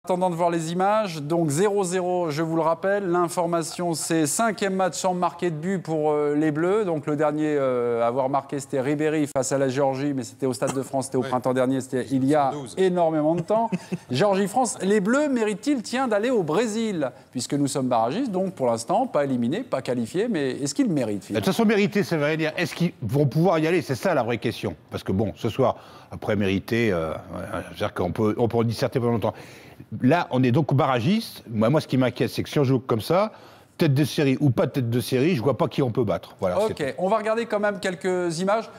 Attendant de voir les images, donc 0-0, je vous le rappelle. L'information, c'est 5e match sans marquer de but pour les Bleus. Donc le dernier à avoir marqué, c'était Ribéry face à la Géorgie, mais c'était au Stade de France, c'était au printemps dernier, c'était il y a énormément de temps. Géorgie-France, les Bleus méritent-ils, d'aller au Brésil, puisque nous sommes barragistes, donc pour l'instant, pas éliminés, pas qualifiés, mais est-ce qu'ils méritent? De toute façon, mériter, ça veut dire, est-ce qu'ils vont pouvoir y aller? C'est ça la vraie question. Parce que bon, ce soir, après mériter, c'est-à-dire qu'on peut en disserter pendant longtemps. Là, on est donc barragiste. Moi, ce qui m'inquiète, c'est que si on joue comme ça, tête de série ou pas tête de série, je vois pas qui on peut battre. Voilà, ok, on va regarder quand même quelques images.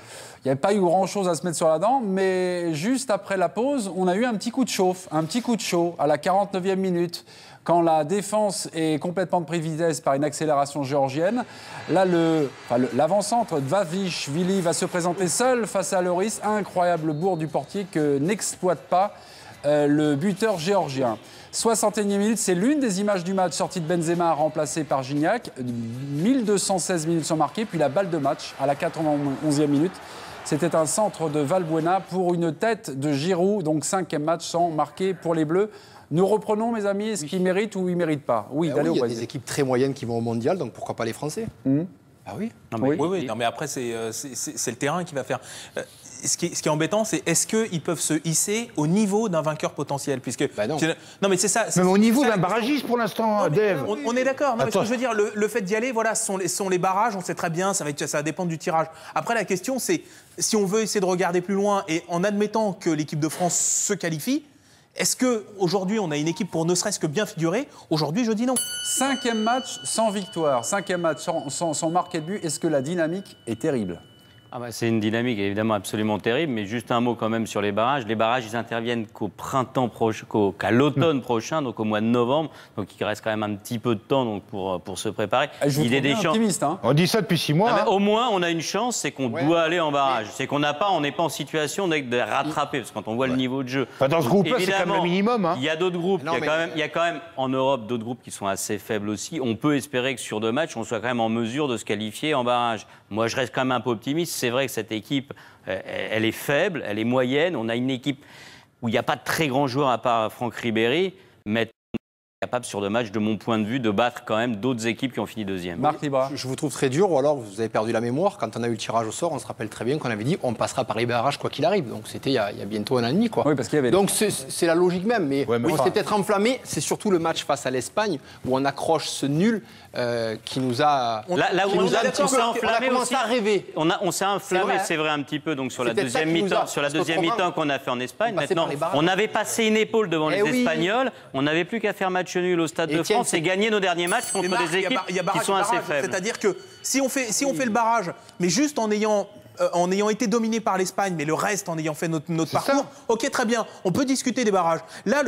Il n'y avait pas eu grand-chose à se mettre sur la dent, mais juste après la pause, on a eu un petit coup de chauffe, un petit coup de chaud à la 49e minute, quand la défense est complètement prise de vitesse par une accélération géorgienne. Là, l'avant-centre Dvalishvili va se présenter seul face à Loris. Incroyable bourre du portier que n'exploite pas le buteur géorgien. 61e minute, c'est l'une des images du match, sortie de Benzema remplacée par Gignac. 1216 minutes sont marquées, puis la balle de match à la 91e minute. C'était un centre de Valbuena pour une tête de Giroud, donc 5e match sans marquer pour les Bleus. Nous reprenons, mes amis, est-ce qu'ils méritent ou ils ne méritent pas? Oui, d'aller au Brésil. Il y a des équipes très moyennes qui vont au Mondial, donc pourquoi pas les Français? Ah oui. Non, mais, oui. Non, mais après, c'est le terrain qui va faire... Ce qui est embêtant, c'est est-ce qu'ils peuvent se hisser au niveau d'un vainqueur potentiel, puisque non. Non, mais c'est ça. Même au niveau d'un barragiste pour l'instant, Dave. On est d'accord. Ce que je veux dire, le fait d'y aller, voilà, sont les barrages. On sait très bien, ça va dépendre du tirage. Après, la question, c'est si on veut essayer de regarder plus loin et en admettant que l'équipe de France se qualifie. Est-ce qu'aujourd'hui, on a une équipe pour ne serait-ce que bien figurer? Aujourd'hui, je dis non. 5e match sans victoire, 5e match sans marquer de but. Est-ce que la dynamique est terrible? C'est une dynamique évidemment absolument terrible, mais juste un mot quand même sur les barrages. Les barrages, ils interviennent qu'à l'automne prochain, donc au mois de novembre. Donc il reste quand même un petit peu de temps donc, pour se préparer. Je vous trouve optimiste. Hein. On dit ça depuis 6 mois. Au moins, on a une chance, c'est qu'on doit aller en barrage. C'est qu'on n'est pas en situation de rattraper, parce que quand on voit le niveau de jeu... Dans ce groupe-là, c'est quand même le minimum. Hein. Il y a d'autres groupes, il y a quand même en Europe d'autres groupes qui sont assez faibles aussi. On peut espérer que sur 2 matchs, on soit quand même en mesure de se qualifier en barrage. Moi, je reste quand même un peu optimiste. C'est vrai que cette équipe, elle est faible, elle est moyenne. On a une équipe où il n'y a pas de très grands joueurs à part Franck Ribéry, mais on est capable sur 2 matchs, de mon point de vue, de battre quand même d'autres équipes qui ont fini 2e. Marc Libra. Je vous trouve très dur, ou alors vous avez perdu la mémoire. Quand on a eu le tirage au sort, on se rappelle très bien qu'on avait dit on passera par les barrages quoi qu'il arrive. Donc c'était il y a bientôt 1 an et demi. Quoi. Oui, parce qu'il y avait... Donc c'est la logique même. Mais on s'est peut-être enflammé. C'est surtout le match face à l'Espagne où on accroche ce nul qui nous a... On a commencé à rêver. On s'est enflammé, c'est vrai, un petit peu donc, sur la deuxième mi-temps qu'on a fait en Espagne. Maintenant, on avait passé une épaule devant les Espagnols. On n'avait plus qu'à faire match nul au Stade de France et gagner nos derniers matchs contre des équipes qui sont assez faibles. C'est-à-dire que si on fait le barrage, mais juste en ayant été dominé par l'Espagne, mais le reste en ayant fait notre parcours, ok, très bien, on peut discuter des barrages. Là,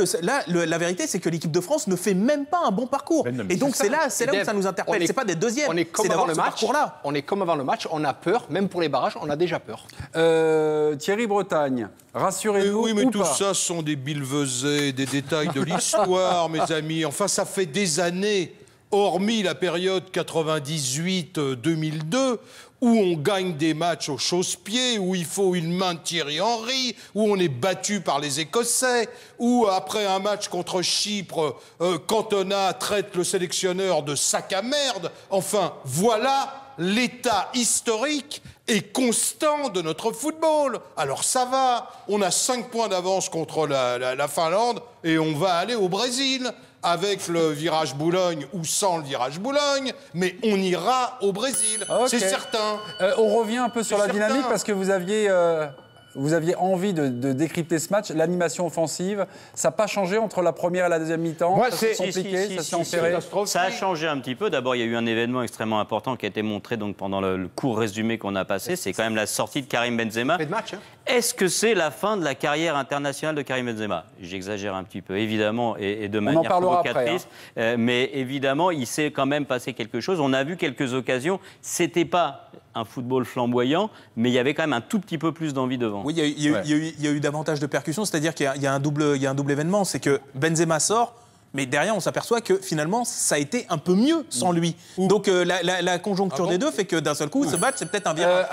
la vérité, c'est que l'équipe de France ne fait même pas un bon parcours. Et donc, c'est là où ça nous interpelle. C'est pas d'être deuxième, c'est d'avoir ce parcours-là. On est comme avant le match, on a peur, même pour les barrages, on a déjà peur. Thierry Bretagne, rassurez-nous. Oui, mais tout ça sont des billevesées, des détails de l'histoire, mes amis. Enfin, ça fait des années, hormis la période 98-2002, où on gagne des matchs au chausse-pied, où il faut une main de Thierry Henry, où on est battu par les Écossais, où après un match contre Chypre, Cantona traite le sélectionneur de sac à merde. Enfin, voilà l'état historique et constant de notre football. Alors ça va, on a 5 points d'avance contre la Finlande et on va aller au Brésil. Avec le virage Boulogne ou sans le virage Boulogne, mais on ira au Brésil, c'est certain. On revient un peu sur la dynamique parce que vous aviez envie de décrypter ce match. L'animation offensive, ça n'a pas changé entre la première et la deuxième mi-temps? Moi, c'est compliqué, ça s'est enferré. Ça a changé un petit peu. D'abord, il y a eu un événement extrêmement important qui a été montré donc, pendant le court résumé qu'on a passé. C'est quand même la sortie de Karim Benzema. Fait de match, hein. Est-ce que c'est la fin de la carrière internationale de Karim Benzema? J'exagère un petit peu, évidemment, et de manière provocatrice. Après, hein. Mais évidemment, il s'est quand même passé quelque chose. On a vu quelques occasions. C'était pas un football flamboyant, mais il y avait quand même un tout petit peu plus d'envie devant. Oui, il y a eu davantage de percussions, c'est-à-dire qu'il y a un double événement, c'est que Benzema sort, Mais derrière, on s'aperçoit que finalement, ça a été un peu mieux sans lui. Donc la conjoncture des deux fait que d'un seul coup, ce match, c'est peut-être un virage.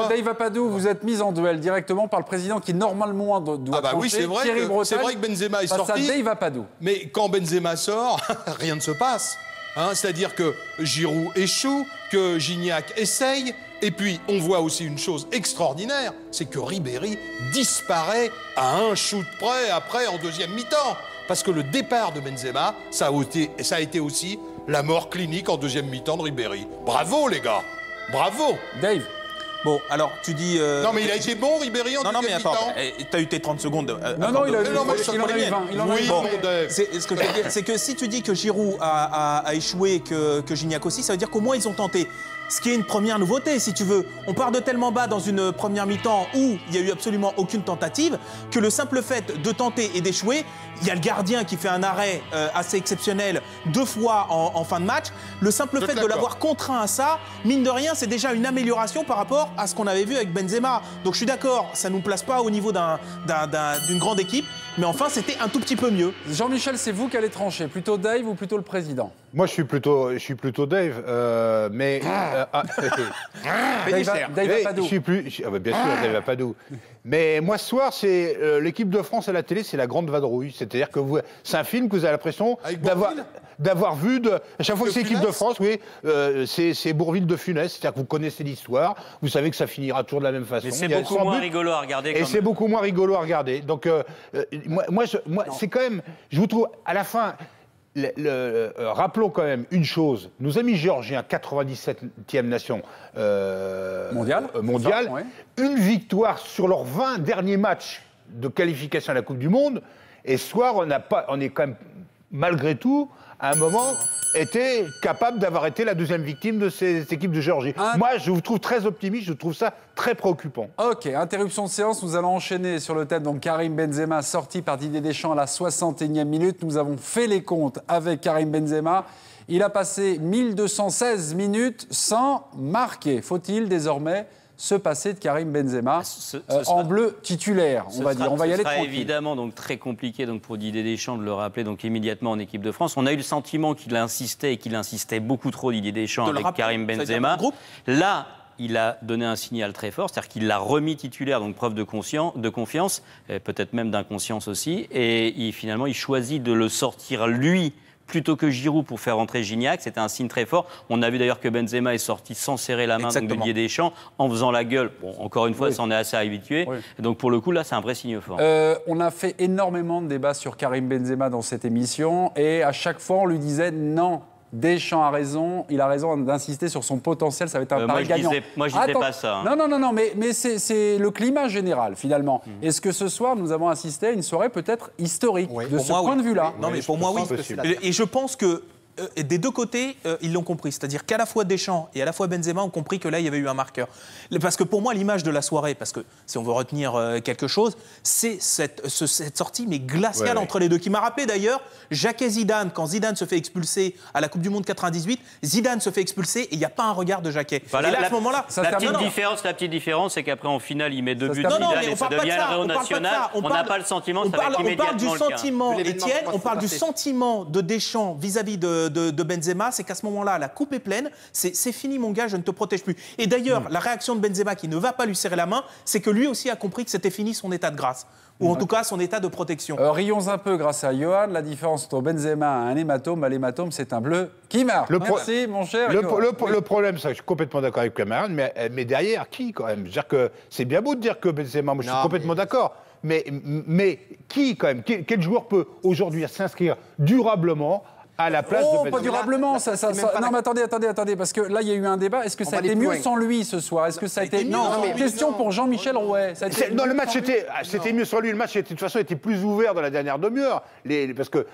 Dave Apadou, vous êtes mis en duel directement par le président qui normalement doit trancher. Oui, c'est vrai que Benzema est sorti. Face à Dave Apadou. Mais quand Benzema sort, rien ne se passe. C'est-à-dire que Giroud échoue, que Gignac essaye. Et puis, on voit aussi une chose extraordinaire, c'est que Ribéry disparaît à un shoot près après en deuxième mi-temps. Parce que le départ de Benzema, ça a été aussi la mort clinique en deuxième mi-temps de Ribéry. Bravo, les gars. Bravo. Dave. Bon, alors, tu dis... Non, mais il a été bon, Ribéry, en deuxième mi-temps. Non, mais attends, t'as eu tes 30 secondes. Non, il en a eu 20. Oui, bon, ce que je veux dire, c'est que si tu dis que Giroud a échoué, que Gignac aussi, ça veut dire qu'au moins, ils ont tenté. Ce qui est une première nouveauté, si tu veux. On part de tellement bas dans une première mi-temps où il n'y a eu absolument aucune tentative que le simple fait de tenter et d'échouer, il y a le gardien qui fait un arrêt assez exceptionnel 2 fois en fin de match. Le simple fait de l'avoir contraint à ça, mine de rien, c'est déjà une amélioration par rapport à ce qu'on avait vu avec Benzema. Donc je suis d'accord, ça ne nous place pas au niveau d'une grande équipe, mais enfin, c'était un tout petit peu mieux. Jean-Michel, c'est vous qui allez trancher. Plutôt Dave ou plutôt le président? Moi, je suis plutôt Dave, mais... Dave Apadou. Bien sûr, Dave Apadou. Mais moi, ce soir, c'est l'équipe de France à la télé, c'est la grande vadrouille. C'est-à-dire que c'est un film que vous avez l'impression d'avoir vu à chaque fois que c'est l'équipe de France, oui, c'est Bourvil de Funès. C'est-à-dire que vous connaissez l'histoire, vous savez que ça finira toujours de la même façon. Mais c'est beaucoup moins rigolo à regarder. Et c'est beaucoup moins rigolo à regarder. Donc, moi c'est quand même, je vous trouve, à la fin... rappelons quand même une chose. Nos amis géorgiens, 97e nation mondiale, ouais. Une victoire sur leurs 20 derniers matchs de qualification à la Coupe du Monde. Et ce soir, on est quand même, malgré tout, à un moment, été capable d'avoir été la deuxième victime de cette équipe de Géorgie. Moi, je vous trouve très optimiste, je trouve ça très préoccupant. Ok, interruption de séance, nous allons enchaîner sur le thème. Donc Karim Benzema sorti par Didier Deschamps à la 61e minute. Nous avons fait les comptes avec Karim Benzema. Il a passé 1216 minutes sans marquer. Faut-il désormais se passer de Karim Benzema en bleu titulaire, on va dire. On va y aller tranquille. Ce sera évidemment donc très compliqué donc pour Didier Deschamps de le rappeler donc immédiatement en équipe de France. On a eu le sentiment qu'il insistait beaucoup trop Didier Deschamps avec Karim Benzema. Là, il a donné un signal très fort, c'est-à-dire qu'il l'a remis titulaire, donc preuve de confiance, peut-être même d'inconscience aussi, et finalement il choisit de le sortir lui plutôt que Giroud pour faire rentrer Gignac. C'était un signe très fort. On a vu d'ailleurs que Benzema est sorti sans serrer la main de Didier Deschamps, en faisant la gueule. Bon, encore une fois, ça en est assez habitué. Oui. Donc pour le coup, là, c'est un vrai signe fort. On a fait énormément de débats sur Karim Benzema dans cette émission, et à chaque fois, on lui disait non. Deschamps a raison, il a raison d'insister sur son potentiel, ça va être un pari gagnant. Moi, je disais pas ça. Hein. Non, mais c'est le climat général, finalement. Est-ce que ce soir, nous avons assisté à une soirée peut-être historique, de ce point de vue-là? Non, mais pour moi, oui. Et je pense que des deux côtés, ils l'ont compris. C'est-à-dire qu'à la fois Deschamps et à la fois Benzema ont compris que là, il y avait eu un marqueur. Parce que pour moi, l'image de la soirée, parce que si on veut retenir quelque chose, c'est cette sortie mais glaciale entre les deux, qui m'a rappelé d'ailleurs Jacques et Zidane. Quand Zidane se fait expulser à la Coupe du Monde 98, Zidane se fait expulser et il n'y a pas un regard de Jacquet. Voilà, et là, à ce moment-là... La petite différence, c'est qu'après, en finale, il met 2 buts de Zidane et ça devient le héros national. On n'a pas le sentiment que ça va être immédiatement le cas. On parle du sentiment, Étienne, on parle du sentiment de Deschamps vis-à-vis de Benzema, c'est qu'à ce moment-là, la coupe est pleine, c'est fini mon gars, je ne te protège plus. Et d'ailleurs, la réaction de Benzema qui ne va pas lui serrer la main, c'est que lui aussi a compris que c'était fini son état de grâce. Ou en tout cas son état de protection. Rions un peu grâce à Johan, la différence entre Benzema et un hématome, l'hématome c'est un bleu qui marque. Merci mon cher le problème, c'est que je suis complètement d'accord avec Cameron, mais derrière, qui quand même? C'est-à-dire que c'est bien beau de dire que Benzema, moi je suis complètement d'accord, mais qui quand même? Quel joueur peut aujourd'hui s'inscrire durablement à la place de Benzema? Pas durablement, non mais attendez, parce que là il y a eu un débat. Est-ce que ça a été mieux sans lui ce soir? Est-ce que ça a été question pour Jean-Michel Rouet? Non, le match c'était mieux sans lui. Le match de toute façon était plus ouvert dans la dernière demi-heure, parce que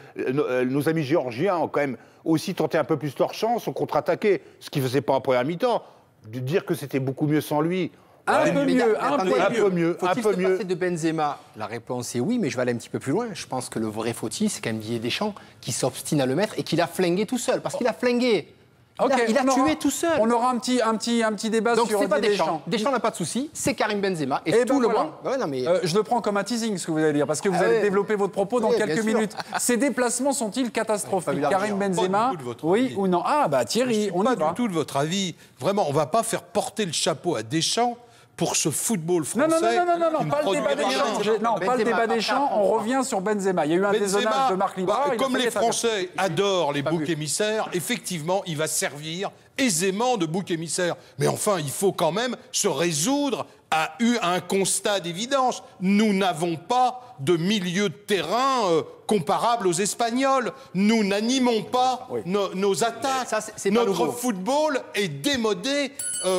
nos amis géorgiens ont quand même aussi tenté un peu plus leur chance, ont contre-attaqué, ce qu'ils ne faisaient pas en première mi-temps. De dire que c'était beaucoup mieux sans lui. Un peu mieux. Faut-il se passer de Benzema? La réponse est oui, mais je vais aller un petit peu plus loin. Je pense que le vrai fautif, c'est quand même Didier Deschamps qui s'obstine à le mettre et qui l'a flingué tout seul. Parce qu'il a flingué Il a tué tout seul. On aura un petit débat donc sur c'est pas Deschamps. Deschamps n'a pas de souci, c'est Karim Benzema. Et tout le monde. Ouais, non, mais... je le prends comme un teasing, ce que vous allez dire, parce que vous allez développer votre propos dans quelques minutes. Ces déplacements sont-ils catastrophiques? Karim Benzema, oui ou non? Ah bah Thierry, on y va. Pas du tout de votre avis. Vraiment, on ne va pas faire porter le chapeau à Deschamps pour ce football français. Non, pas le débat Deschamps. Non, pas le débat Deschamps, on revient sur Benzema. Il y a eu un dézonage de Marc Libra. Comme les Français adorent les boucs émissaires, effectivement, il va servir aisément de bouc émissaire. Mais enfin, il faut quand même se résoudre à un constat d'évidence. Nous n'avons pas de milieu de terrain comparable aux Espagnols. Nous n'animons pas nos attaques. Notre football est démodé,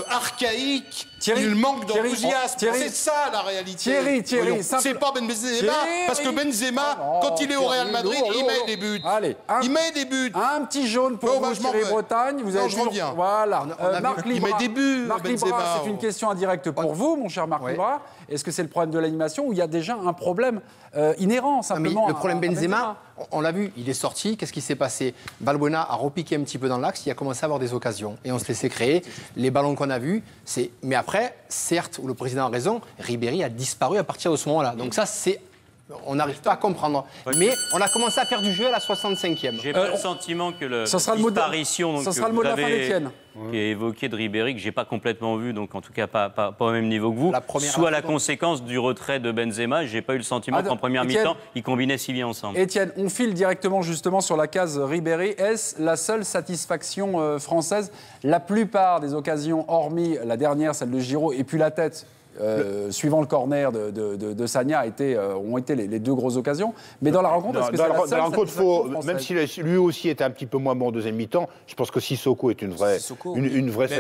archaïque. Thierry, il manque d'enthousiasme. C'est ça la réalité. Thierry, c'est pas Benzema, parce que Benzema, quand il est au Real Madrid, il met des buts. Allez, il met des buts. Un petit jaune pour vous, Thierry Bretagne. Vous avez je reviens. Voilà. Marc Libra. Il met des buts. Marc Libra, c'est une question indirecte pour vous, mon cher Marc Libra. Est-ce que c'est le problème de l'animation ou il y a déjà un problème inhérent simplement? Le problème Benzema, on l'a vu, il est sorti. Qu'est-ce qui s'est passé? Valbuena a repiqué un petit peu dans l'axe, il a commencé à avoir des occasions. Et on se laissait créer. Les ballons qu'on a vus, c'est. Mais après, certes, où le président a raison, Ribéry a disparu à partir de ce moment-là. Donc ça, c'est. On n'arrive pas à comprendre. Mais on a commencé à faire du jeu à la 65e. J'ai pas le sentiment que la disparition ça sera le mot de la fin d'Étienne. Qui est évoqué de Ribéry, que j'ai pas complètement vu, donc en tout cas pas au même niveau que vous, soit la conséquence du retrait de Benzema. J'ai pas eu le sentiment qu'en première mi-temps, ils combinaient si bien ensemble. Étienne, on file directement justement sur la case Ribéry. Est-ce la seule satisfaction française? La plupart des occasions, hormis la dernière, celle de Giroud, et puis la tête, suivant le corner de Sagna, ont été les deux grosses occasions. Mais dans la rencontre, est-ce que c'est la seule satisfaction française? Même si lui aussi était un petit peu moins bon en deuxième mi-temps, je pense que Sissoko est une vraie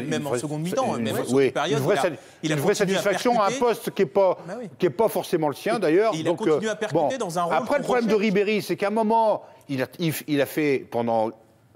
même en seconde mi-temps, même en seconde période, une vraie satisfaction à un poste qui est pas forcément le sien d'ailleurs. Il a continué à percuter dans un rôle. Après, le problème de Ribéry, c'est qu'à un moment, il a fait pendant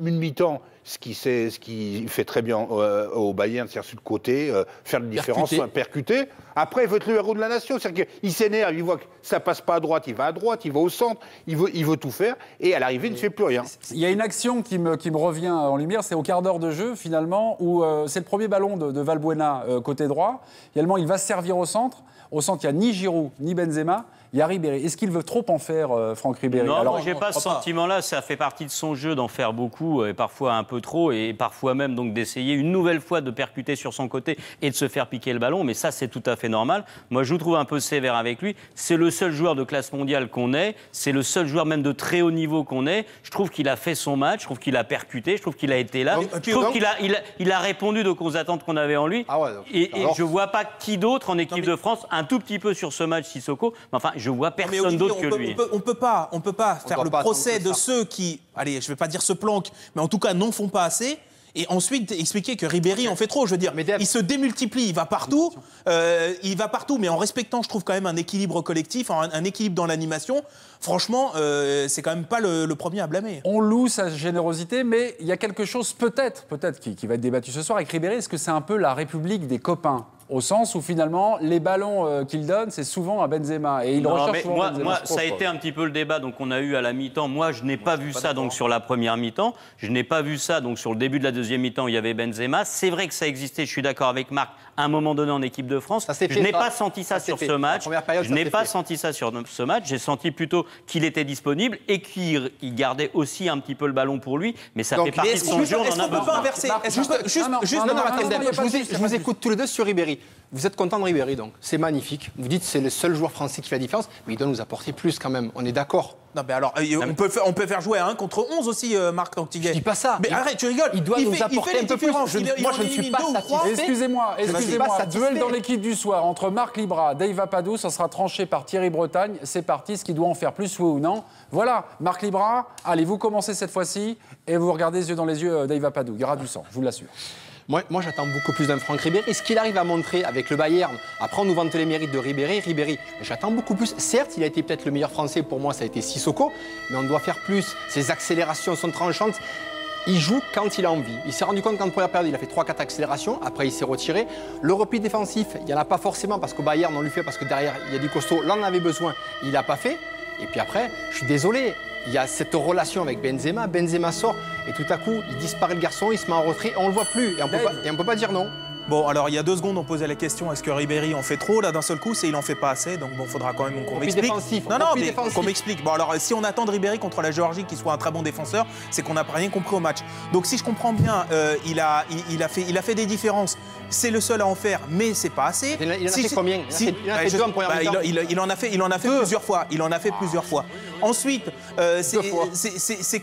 une mi-temps ce qu'il fait très bien au Bayern, c'est-à-dire sur le côté, faire la différence, percuter. Après, il veut être le héros de la nation. C'est-à-dire qu'il s'énerve, il voit que ça passe pas à droite, il va au centre, il veut tout faire, et à l'arrivée, il ne fait plus rien. Il y a une action qui me revient en lumière, c'est au quart d'heure de jeu, finalement, où c'est le premier ballon de Valbuena côté droit. Finalement, il va se servir au centre. Au centre, il n'y a ni Giroud, ni Benzema. Il y a Ribéry. Est-ce qu'il veut trop en faire, Franck Ribéry? Non, je n'ai pas ce sentiment-là. Ça fait partie de son jeu d'en faire beaucoup, et parfois un peu trop, et parfois même donc d'essayer une nouvelle fois de percuter sur son côté et de se faire piquer le ballon. Mais ça, c'est tout à fait normal. Moi, je vous trouve un peu sévère avec lui. C'est le seul joueur de classe mondiale qu'on ait. C'est le seul joueur même de très haut niveau qu'on ait. Je trouve qu'il a fait son match. Je trouve qu'il a percuté. Je trouve qu'il a été là. Je trouve qu'il a répondu donc aux attentes qu'on avait en lui. Et je ne vois pas qui d'autre en équipe de France, un tout petit peu sur ce match, Sissoko. Mais enfin, je vois personne d'autre que lui. On peut pas faire le procès de ceux qui, allez, je vais pas dire se planquent, mais en tout cas n'en font pas assez. Et ensuite expliquer que Ribéry en fait trop. Je veux dire, il se démultiplie, il va partout, mais en respectant, je trouve quand même un équilibre collectif, un équilibre dans l'animation. Franchement, c'est quand même pas le premier à blâmer. On loue sa générosité, mais il y a quelque chose peut-être qui va être débattu ce soir avec Ribéry. Est-ce que c'est un peu la République des copains? Au sens où finalement, les ballons qu'il donne, c'est souvent à Benzema. Et il recherche souvent Benzema. Moi, ça a été un petit peu le débat qu'on a eu à la mi-temps. Moi, je n'ai pas vu ça donc, sur la première mi-temps. Je n'ai pas vu ça donc, sur le début de la deuxième mi-temps où il y avait Benzema. C'est vrai que ça existait, je suis d'accord avec Marc, à un moment donné en équipe de France. Je n'ai pas senti ça sur ce match. Je n'ai pas senti ça sur ce match. J'ai senti plutôt qu'il était disponible et qu'il gardait aussi un petit peu le ballon pour lui. Mais ça fait partie de son jeu, on en a besoin. Je vous écoute tous les deux sur Ribéry. Vous êtes content de Ribéry, donc. C'est magnifique. Vous dites que c'est le seul joueur français qui fait la différence, mais il doit nous apporter plus quand même. On est d'accord. Non, mais alors, on peut faire jouer à 1 contre 11 aussi, Marc Tanguy. Je dis pas ça. Mais arrête, tu rigoles. Il doit nous apporter un peu plus. Moi, je ne suis pas satisfait. Excusez-moi. Duel dans l'équipe du soir entre Marc Libra, Dave Apadou, ça sera tranché par Thierry Bretagne. C'est parti, ce qui doit en faire plus, oui ou non. Voilà, Marc Libra, allez, vous commencez cette fois-ci et vous regardez les yeux dans les yeux Dave Apadou. Il y aura du sang, je vous l'assure. Moi, j'attends beaucoup plus d'un Franck Ribéry. Ce qu'il arrive à montrer avec le Bayern, après on nous vante les mérites de Ribéry, j'attends beaucoup plus. Certes, il a été peut-être le meilleur Français, pour moi ça a été Sissoko, mais on doit faire plus. Ses accélérations sont tranchantes. Il joue quand il a envie. Il s'est rendu compte qu'en première période, il a fait 3-4 accélérations. Après, il s'est retiré. Le repli défensif, il n'y en a pas forcément parce qu'au Bayern, on lui fait parce que derrière, il y a du costaud. Là, on en avait besoin. Il n'a pas fait. Et puis après, je suis désolé, il y a cette relation avec Benzema. Benzema sort et tout à coup, il disparaît le garçon, il se met en retrait, on le voit plus et on peut pas dire non. Bon, alors il y a 2 secondes, on posait la question, est-ce que Ribéry en fait trop là d'un seul coup? Il en fait pas assez, donc bon, faudra quand même qu'on m'explique. Non, mais qu'on m'explique. Bon, alors si on attend de Ribéry contre la Géorgie qu'il soit un très bon défenseur, c'est qu'on n'a rien compris au match. Donc si je comprends bien, il a fait des différences. C'est le seul à en faire, mais c'est pas assez. Il en a fait combien? Il en a fait 2 en première mi-temps. Il en a fait plusieurs fois. Il en a fait plusieurs fois. Ensuite, c'est